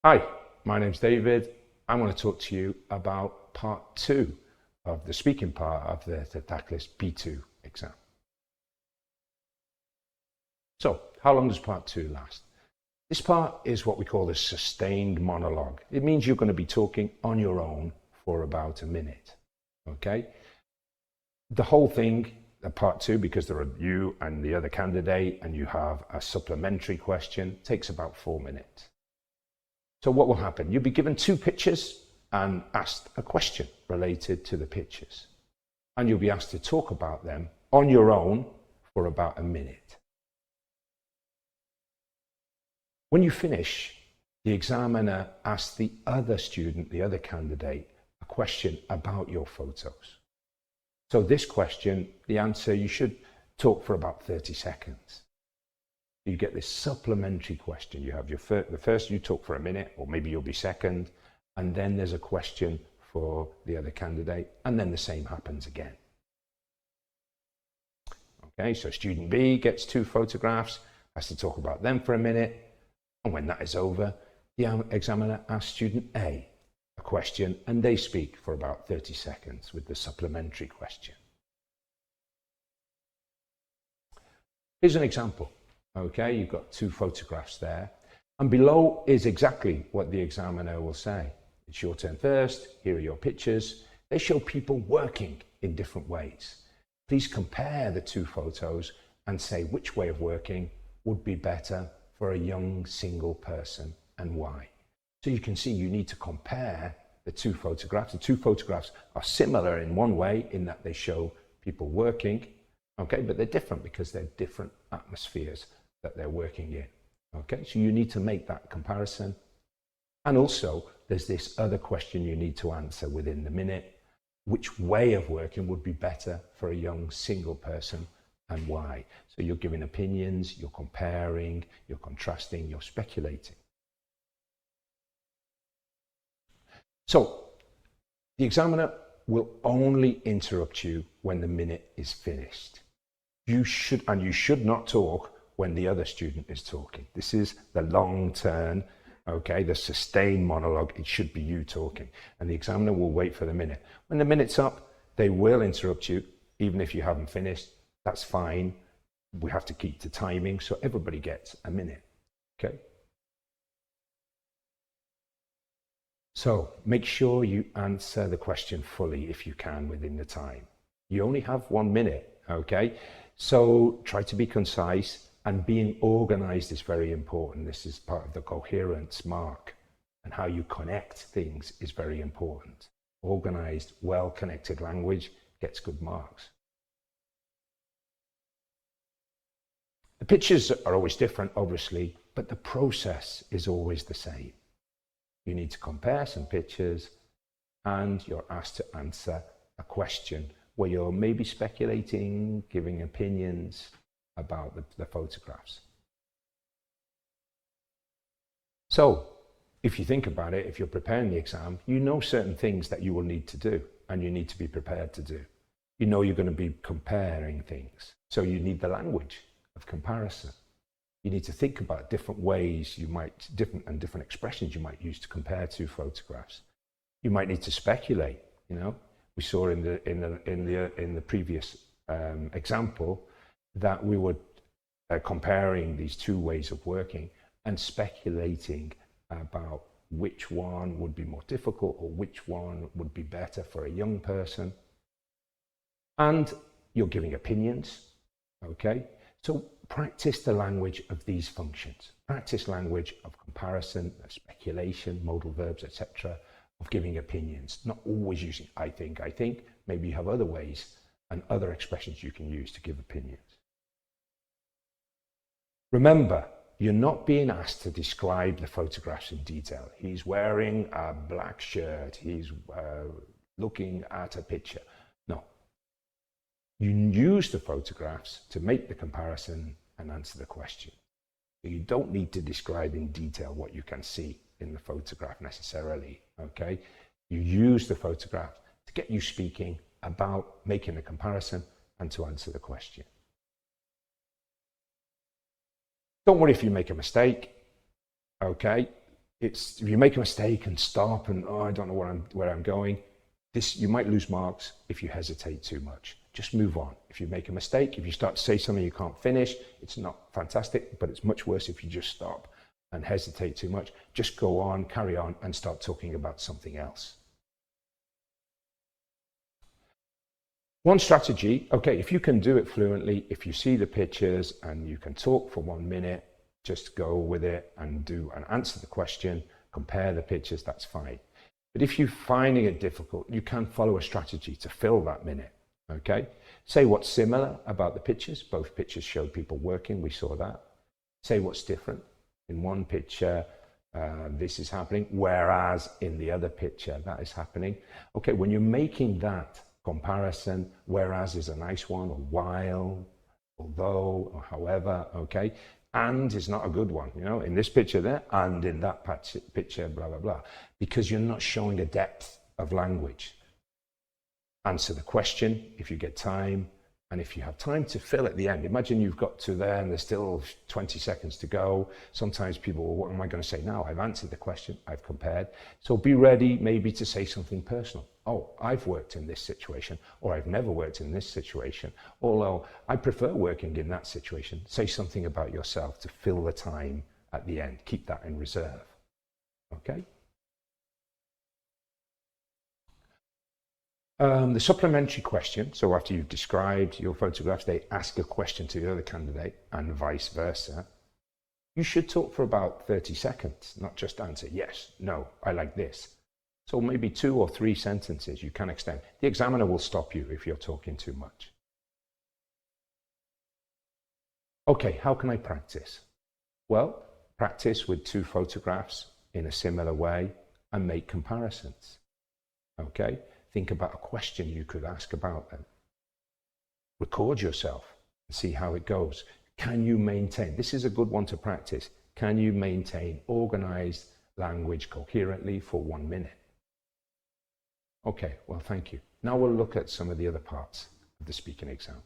Hi, my name's David. I want to talk to you about part 2 of the speaking part of the CertAcles B2 exam. So, how long does part 2 last? This part is what we call the sustained monologue. It means you're going to be talking on your own for about a minute. Okay? The whole thing, part 2, because there are you and the other candidate, and you have a supplementary question, takes about 4 minutes. So what will happen? You'll be given 2 pictures and asked a question related to the pictures. And you'll be asked to talk about them on your own for about a minute. When you finish, the examiner asks the other student, the other candidate, a question about your photos. So this question, the answer, you should talk for about 30 seconds. You get this supplementary question. You have the first, you talk for a minute, or maybe you'll be second, and then there's a question for the other candidate, and then the same happens again. Okay, so student B gets 2 photographs, has to talk about them for a minute, and when that is over, the examiner asks student A a question, and they speak for about 30 seconds with the supplementary question. Here's an example. Okay, you've got 2 photographs there, and below is exactly what the examiner will say. It's your turn first. Here are your pictures. They show people working in different ways. Please compare the 2 photos and say which way of working would be better for a young single person and why. So you can see you need to compare the 2 photographs. The 2 photographs are similar in one way in that they show people working, okay, but they're different because they're different atmospheres that they're working in. Okay, so you need to make that comparison. And also, there's this other question you need to answer within the minute. Which way of working would be better for a young single person and why? So you're giving opinions, you're comparing, you're contrasting, you're speculating. So the examiner will only interrupt you when the minute is finished. You should not talk when the other student is talking. This is the long turn, okay, the sustained monologue. It should be you talking, and the examiner will wait for the minute. When the minute's up, they will interrupt you, even if you haven't finished. That's fine. We have to keep the timing, so everybody gets a minute, okay? So make sure you answer the question fully if you can within the time. You only have 1 minute, okay? So try to be concise. And being organized is very important. This is part of the coherence mark, and how you connect things is very important. Organized, well-connected language gets good marks. The pictures are always different, obviously, but the process is always the same. You need to compare some pictures, and you're asked to answer a question where you're maybe speculating, giving opinions about the photographs. So if you think about it, if you're preparing the exam, you know certain things that you will need to do and you need to be prepared to do. You know you're going to be comparing things. So you need the language of comparison. You need to think about different ways different expressions you might use to compare 2 photographs. You might need to speculate, you know. We saw in the previous example that we were comparing these 2 ways of working and speculating about which one would be more difficult or which one would be better for a young person. And you're giving opinions, okay? So practice the language of these functions. Practice language of comparison, of speculation, modal verbs, etc., of giving opinions, not always using I think. Maybe you have other ways and other expressions you can use to give opinions. Remember, you're not being asked to describe the photographs in detail. He's wearing a black shirt. He's looking at a picture. No. You use the photographs to make the comparison and answer the question. So you don't need to describe in detail what you can see in the photograph necessarily, okay? You use the photograph to get you speaking about making a comparison and to answer the question. Don't worry if you make a mistake, okay? if you make a mistake and stop and, oh, I don't know where I'm going, you might lose marks if you hesitate too much. Just move on. If you make a mistake, if you start to say something you can't finish, it's not fantastic, but it's much worse if you just stop and hesitate too much. Just go on, carry on, and start talking about something else. One strategy, okay, if you can do it fluently, if you see the pictures and you can talk for 1 minute, just go with it and answer the question, compare the pictures, that's fine. But if you're finding it difficult, you can follow a strategy to fill that minute, okay? Say what's similar about the pictures. Both pictures showed people working, we saw that. Say what's different. In one picture, this is happening, whereas in the other picture, that is happening. Okay, when you're making that comparison, whereas is a nice one, or while, although, or however, okay? And is not a good one, you know, in this picture there, and in that picture, blah, blah, blah, because you're not showing a depth of language. Answer the question if you get time, and if you have time to fill at the end. Imagine you've got to there and there's still 20 seconds to go. Sometimes people, well, what am I going to say now? I've answered the question, I've compared. So be ready maybe to say something personal. Oh, I've worked in this situation, or I've never worked in this situation, although I prefer working in that situation. Say something about yourself to fill the time at the end. Keep that in reserve, okay? The supplementary question, so after you've described your photographs, they ask a question to the other candidate and vice versa. You should talk for about 30 seconds, not just answer yes, no, I like this. So maybe 2 or 3 sentences you can extend. The examiner will stop you if you're talking too much. Okay, how can I practice? Well, practice with 2 photographs in a similar way and make comparisons. Okay, think about a question you could ask about them. Record yourself and see how it goes. Can you maintain, this is a good one to practice, can you maintain organized language coherently for 1 minute? Okay, well, thank you. Now we'll look at some of the other parts of the speaking exam.